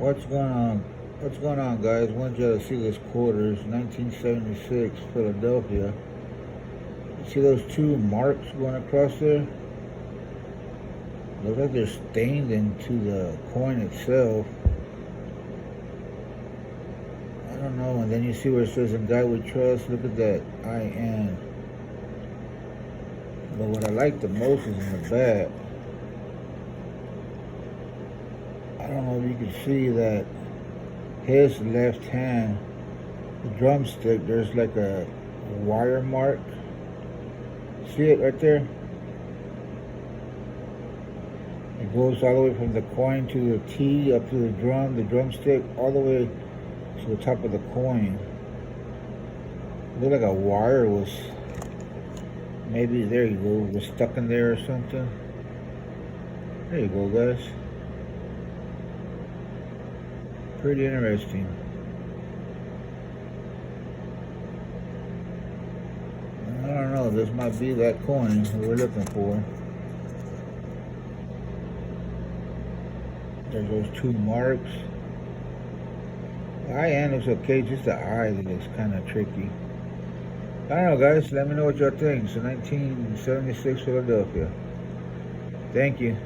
What's going on? What's going on, guys? Wanted you to see this quarters, 1976, Philadelphia. See those two marks going across there? Looks like they're stained into the coin itself. I don't know. And then you see where it says "In God We Trust." Look at that IN. But what I like the most is in the back. I don't know if you can see that his left hand, the drumstick, there's like a wire mark. See it right there? It goes all the way from the coin to the T, up to the drumstick, all the way to the top of the coin. Looked like a wire was, maybe, there you go, was stuck in there or something. There you go, guys. Pretty interesting. I don't know, this might be that coin we're looking for. There's those two marks. The IN looks okay, just the eye that looks kind of tricky. I don't know, guys. Let me know what y'all think. So 1976 Philadelphia. Thank you.